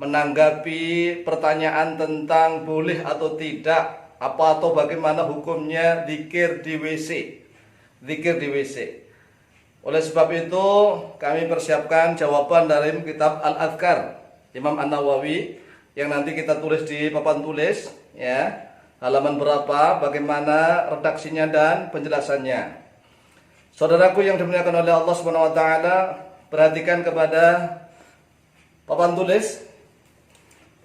menanggapi pertanyaan tentang boleh atau tidak, apa atau bagaimana hukumnya zikir di WC. Zikir di WC. Oleh sebab itu, kami persiapkan jawaban dari kitab Al-Adhkar Imam An-Nawawi yang nanti kita tulis di papan tulis, ya. Halaman berapa, bagaimana redaksinya dan penjelasannya. Saudaraku yang dimuliakan oleh Allah Subhanahu wa taala, perhatikan kepada papan tulis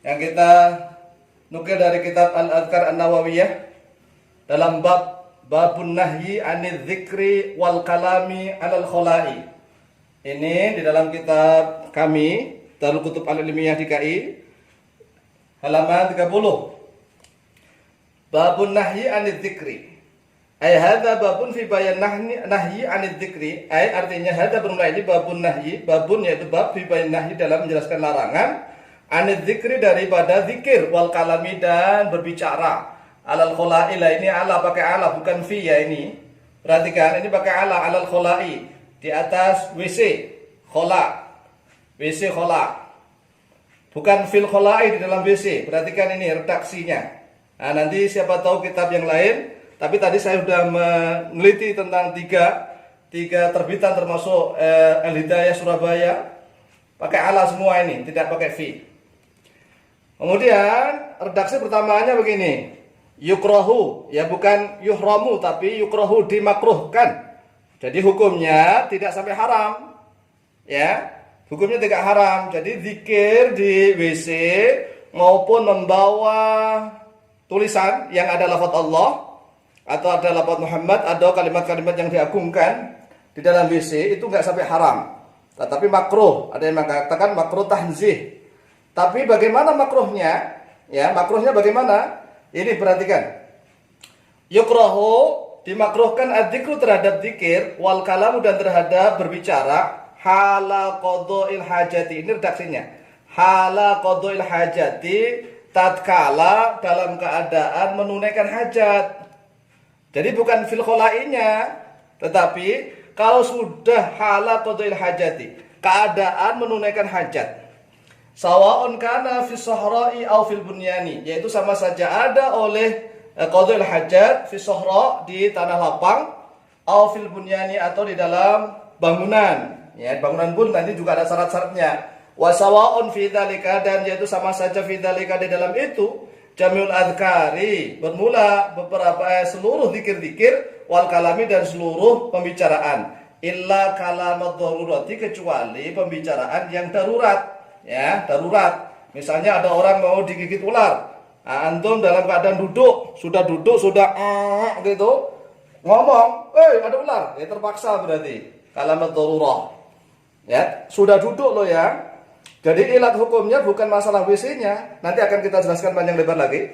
yang kita nukil dari kitab Al-Adhkar An-Nawawiyah dalam babun nahyi anil dzikri wal kalami alal khola'i. Ini di dalam kitab kami Darul Kutub Al-Ilmiyah DKI halaman 30. Babun nahyi anil dzikri. Ay hadza babun fi bayan nahyi anil dzikri. Ay artinya hadza bermula ini babun nahyi, babun yaitu bab fi bayan nahyi dalam menjelaskan larangan anil dzikri daripada zikir wal kalami dan berbicara. Alal khola'i lah, ini ala pakai ala bukan fi ya ini. Perhatikan ini pakai ala alal khola'i di atas WC khola. WC khola. Bukan fil khola'i di dalam WC. Perhatikan ini redaksinya. Nah, nanti siapa tahu kitab yang lain, tapi tadi saya sudah meneliti tentang tiga terbitan termasuk Al-Hidayah Surabaya pakai ala semua ini, tidak pakai fi. Kemudian redaksi pertamanya begini. Yukrahu, ya bukan yuhramu tapi yukrahu, dimakruhkan. Jadi hukumnya tidak sampai haram. Ya, hukumnya tidak haram. Jadi zikir di WC maupun membawa tulisan yang ada lafaz Allah atau ada lafaz Muhammad atau kalimat-kalimat yang diagungkan di dalam WC itu enggak sampai haram. Tetapi makruh, ada yang mengatakan makruh tanzih. Tapi bagaimana makruhnya? Ya, makruhnya bagaimana? Ini perhatikan. Yukrahu, dimakruhkan adzikru terhadap zikir wal kalamu dan terhadap berbicara hala qadha'il hajati. Ini redaksinya. Hala qadha'il hajati, tatkala dalam keadaan menunaikan hajat. Jadi bukan fil khola'inya, tetapi kalau sudah hala qadha'il hajati, keadaan menunaikan hajat. Sawa'un kana fi sahra'i aw fil bunyani, yaitu sama saja ada oleh qadha'il hajat fi sahra, di tanah lapang, aw fil bunyani atau di dalam bangunan. Ya, bangunan pun nanti juga ada syarat-syaratnya. Wa sawa'un fi dzalika, dan yaitu sama saja fi dzalika di dalam itu jami'ul adzkari, bermula beberapa seluruh zikir-zikir wal kalami dan seluruh pembicaraan. Illa kalamat darurati, kecuali pembicaraan yang darurat. Ya, darurat. Misalnya ada orang mau digigit ular. Nah, antum dalam keadaan duduk sudah gitu. Ngomong, ada ular." Ya terpaksa berarti. Kalamat darurah. Ya, sudah duduk loh ya. Jadi ilat hukumnya bukan masalah WC-nya. Nanti akan kita jelaskan panjang lebar lagi.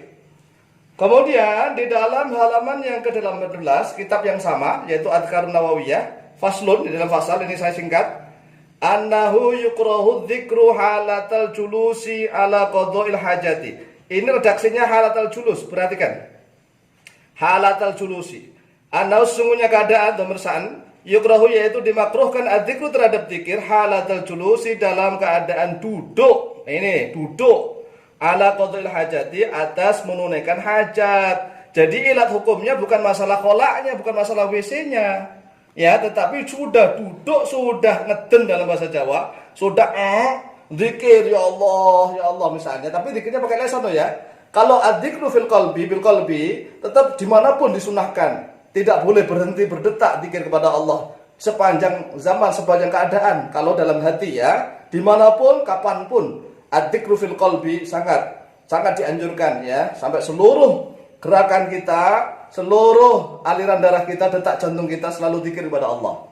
Kemudian di dalam halaman yang ke-18 kitab yang sama yaitu Adhkarun Nawawiyah, faslun, di dalam fasal ini saya singkat. Annahu yukrahu dzikru halatal julusi ala qadha'il hajati. Ini redaksinya halatal julus, perhatikan. Halatal julusi. Annahu sungguhnya keadaan pemersaan yukrahu yaitu dimakruhkan adzikru terhadap zikir halatal julusi dalam keadaan duduk. Ini duduk ala qadha'il hajati, atas menunaikan hajat. Jadi ilat hukumnya bukan masalah kolaknya, bukan masalah WC-nya. Ya, tetapi sudah duduk, sudah ngeden dalam bahasa Jawa, sudah zikir ya Allah misalnya, tapi zikirnya pakai lisan ya. Kalau adzikru fil qalbi, bil qalbi, tetap dimanapun disunahkan. Tidak boleh berhenti berdetak zikir kepada Allah sepanjang zaman, sepanjang keadaan. Kalau dalam hati ya, dimanapun, kapanpun, adzikru fil qalbi sangat dianjurkan ya, sampai seluruh gerakan kita, seluruh aliran darah kita, detak jantung kita selalu zikir kepada Allah.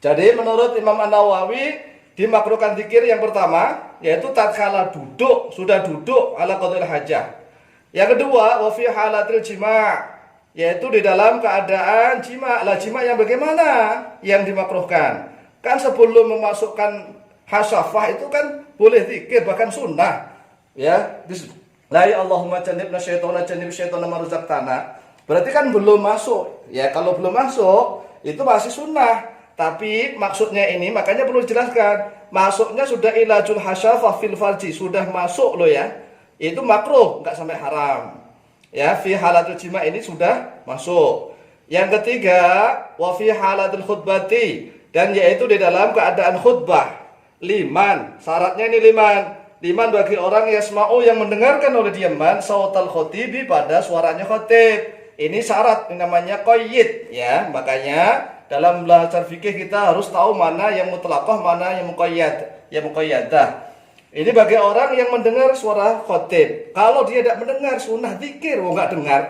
Jadi menurut Imam An-Nawawi dimakruhkan zikir yang pertama yaitu tatkala duduk, sudah duduk ala qadha'il hajah. Yang kedua, wa fi halatil jima', yaitu di dalam keadaan jima'. Lah jima' yang bagaimana yang dimakruhkan? Kan sebelum memasukkan hasyafah itu kan boleh zikir, bahkan sunnah. Ya, la ya Allahumma jannibna syaitana jannib syaitana ma razaqtana. Berarti kan belum masuk. Ya, kalau belum masuk itu masih sunnah. tapi maksudnya ini makanya perlu dijelaskan. Masuknya sudah ilajul hasyafah fil farji, sudah masuk loh ya. Itu makruh, nggak sampai haram. Ya, fi halatul jima ini sudah masuk. Yang ketiga, wa fi halatul khutbati, dan yaitu di dalam keadaan khutbah. Liman, syaratnya ini liman. Liman bagi orang yasma'u yang mendengarkan oleh dia man sautal khotibi, pada suaranya khotib. Ini syarat, ini namanya qayyid ya. Makanya dalam belajar fikih kita harus tahu mana yang mutlaqah, mana yang muqayyadah. Ini bagi orang yang mendengar suara khotib. Kalau dia tidak mendengar sunnah zikir, nggak dengar.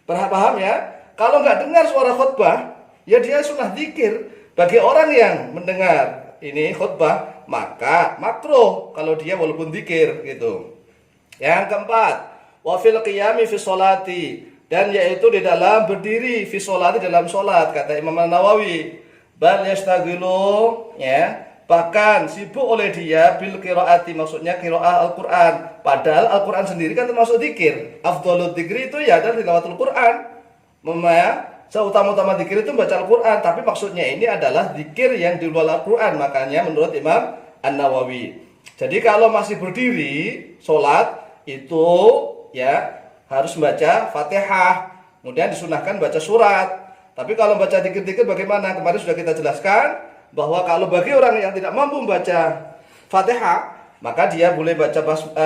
Paham ya? Kalau nggak dengar suara khutbah, ya dia sunnah zikir. Bagi orang yang mendengar ini khutbah, maka makruh kalau dia walaupun zikir gitu. Yang keempat, wa fil qiyami fi sholati, dan yaitu di dalam berdiri fi sholati, dalam sholat, kata Imam Nawawi. Bal yastagilu, ya, bahkan sibuk oleh dia bil qiraati, maksudnya qiraah Al-Qur'an. Padahal Al-Qur'an sendiri kan termasuk zikir. Afdhalul dzikri itu ya adalah tilawatul Qur'an. Seutama-utama zikir itu baca Al-Qur'an, tapi maksudnya ini adalah zikir yang di luar Al-Qur'an. Makanya menurut Imam An-Nawawi. Jadi kalau masih berdiri sholat itu ya harus membaca Fatihah, kemudian disunahkan baca surat. Tapi kalau baca dikit-dikit bagaimana? Kemarin sudah kita jelaskan bahwa kalau bagi orang yang tidak mampu membaca Fatihah, maka dia boleh baca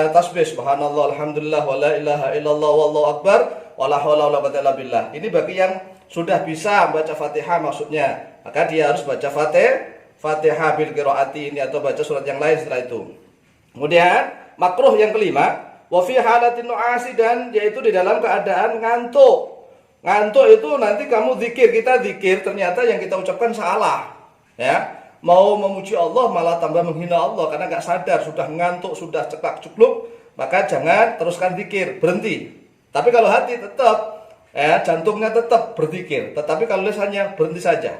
tasbih subhanallah alhamdulillah wala ilaha illallah wallahu akbar wala haula wala quwwata illa billah. Ini bagi yang sudah bisa membaca Fatihah maksudnya, maka dia harus baca Fatihah bil qiraati ini atau baca surat yang lain setelah itu. Kemudian makruh yang kelima, wa fi halatin nu'asi, dan yaitu di dalam keadaan ngantuk. Ngantuk itu nanti kamu zikir, kita zikir, ternyata yang kita ucapkan salah. Ya, mau memuji Allah malah tambah menghina Allah karena nggak sadar, sudah ngantuk, sudah ceklak-cekluk, maka jangan teruskan zikir, berhenti. Tapi kalau hati tetap, ya, jantungnya tetap berzikir, tetapi kalau lisannya berhenti saja.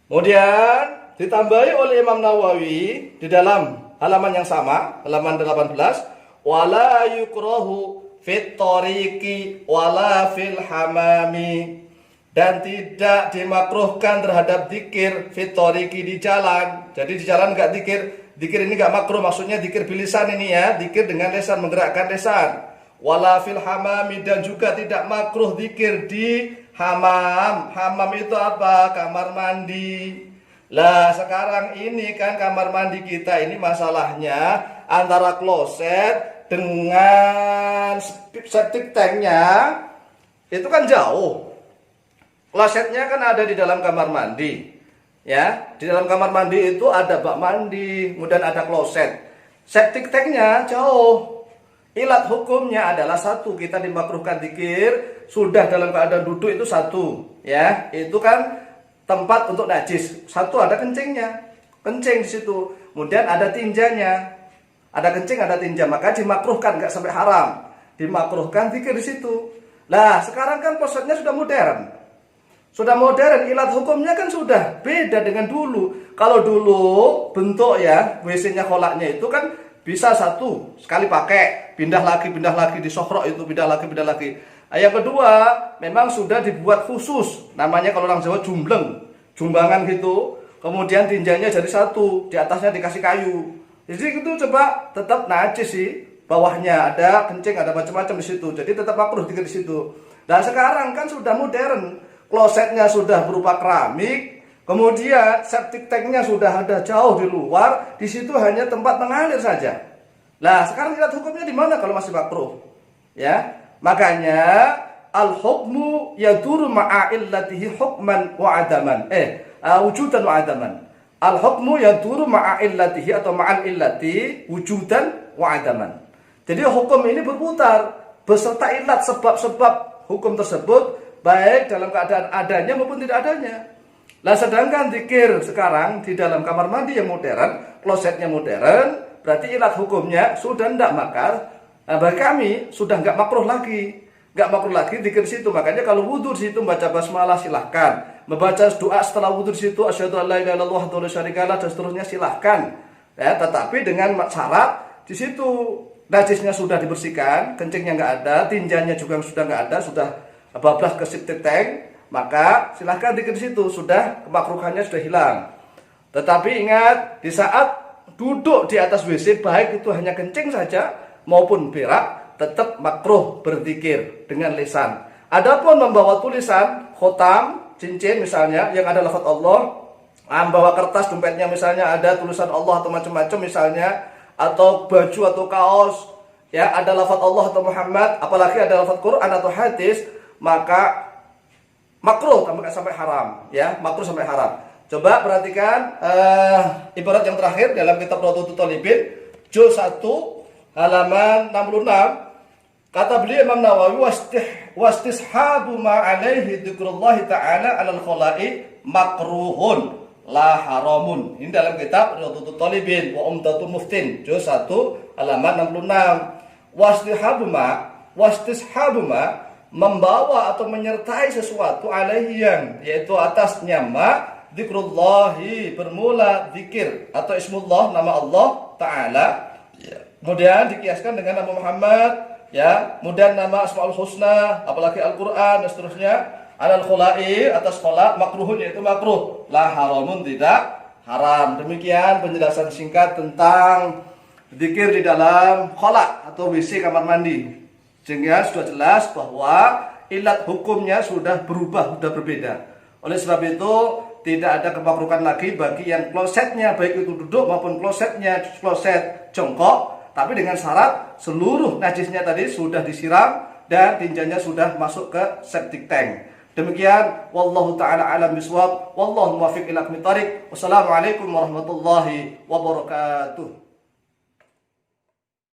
Kemudian ditambahi oleh Imam Nawawi di dalam halaman yang sama, halaman 18, wala yukrahu fit tariqi wala fil hamami, dan tidak dimakruhkan terhadap zikir fit tariqi, di jalan. Jadi di jalan enggak zikir. Zikir ini enggak makruh, maksudnya zikir bilisan ini ya, zikir dengan lisan, menggerakkan lisan. Wala fil hamami, dan juga tidak makruh zikir di hamam. Hamam itu apa? Kamar mandi. Lah sekarang ini kan kamar mandi kita ini masalahnya antara kloset dengan septic tanknya itu kan jauh. Klosetnya kan ada di dalam kamar mandi, ya. Di dalam kamar mandi itu ada bak mandi, kemudian ada kloset. Septic tanknya jauh. Ilat hukumnya adalah satu, kita dimakruhkan zikir sudah dalam keadaan duduk itu satu, ya. Itu kan tempat untuk najis. Satu ada kencingnya, kencing di situ. Kemudian ada tinjanya, ada kencing, ada tinja. Maka dimakruhkan, nggak sampai haram. Dimakruhkan zikir di situ. Lah sekarang kan klosetnya sudah modern. Sudah modern, ilat hukumnya kan sudah beda dengan dulu. Kalau dulu bentuk ya WC-nya kolaknya itu kan bisa satu sekali pakai, pindah lagi di sokrok itu, pindah lagi. Yang kedua, memang sudah dibuat khusus, namanya kalau orang Jawa jumbangan gitu. Kemudian tinjanya jadi satu, di atasnya dikasih kayu. Jadi itu coba tetap najis sih, bawahnya ada kencing, ada macam-macam di situ. Jadi tetap makruh di situ. Dan sekarang kan sudah modern, klosetnya sudah berupa keramik, kemudian septic tanknya sudah ada jauh di luar, di situ hanya tempat mengalir saja. Lah sekarang lihat hukumnya di mana kalau masih makruh, ya? Makanya al-hukmu yaduru ma'a illatihi hukman wa adaman. Wujudan wa adaman. Al-hukmu yaduru ma'a illatihi atau ma'al illati wujudan wa adaman. Jadi hukum ini berputar beserta ilat, sebab-sebab hukum tersebut baik dalam keadaan adanya maupun tidak adanya. Lah sedangkan zikir sekarang di dalam kamar mandi yang modern, klosetnya modern, berarti ilat hukumnya sudah tidak makar. Nah, bagi kami sudah nggak makruh lagi zikir di situ. Makanya kalau wudhu di situ membaca basmalah silahkan, membaca doa setelah wudhu di situ asyhadu an la ilaha illallah wa la syarika lah dan seterusnya silahkan. Ya, tetapi dengan syarat di situ najisnya sudah dibersihkan, kencingnya nggak ada, tinjanya juga sudah nggak ada, sudah bablas ke septic tank, maka silahkan dikir di situ, sudah kemakruhannya sudah hilang. Tetapi ingat, di saat duduk di atas WC, baik itu hanya kencing saja maupun berak, tetap makruh berzikir dengan lisan. Adapun membawa tulisan, khotam, cincin misalnya yang ada lafaz Allah, membawa kertas dompetnya misalnya ada tulisan Allah atau macam-macam misalnya, atau baju atau kaos ya ada lafaz Allah atau Muhammad, apalagi ada lafaz Quran atau hadis, maka makruh sampai haram ya, makruh sampai haram. Coba perhatikan ibarat yang terakhir dalam kitab Rawdatul Thalibin juz 1 halaman 66. Kata beliau Imam Nawawi, wastishabu ma alaihi dzikrullah ta'ala 'alal khala'i makruhun la haramun. Ini dalam kitab Rawdatul Thalibin wa Umdatul Muftin juz 1 halaman 66. Wastishabu ma membawa atau menyertai sesuatu alaihi yang yaitu atasnya ma dzikrullahi bermula zikir atau ismullah nama Allah taala kemudian dikiaskan dengan nama Muhammad ya, kemudian nama Asmaul Husna apalagi Al-Qur'an dan seterusnya, alal khula'i atas khala makruhun yaitu makruh, la haramun tidak haram. Demikian penjelasan singkat tentang zikir di dalam khala atau WC kamar mandi. Sehingga sudah jelas bahwa ilat hukumnya sudah berubah, sudah berbeda. Oleh sebab itu tidak ada kemakruhan lagi bagi yang klosetnya baik itu duduk maupun klosetnya kloset jongkok, tapi dengan syarat seluruh najisnya tadi sudah disiram dan tinjanya sudah masuk ke septic tank. Demikian wallahu taala alam bisawab, wallahu muwaffiq ila aqwamit thariq. Wassalamualaikum warahmatullahi wabarakatuh.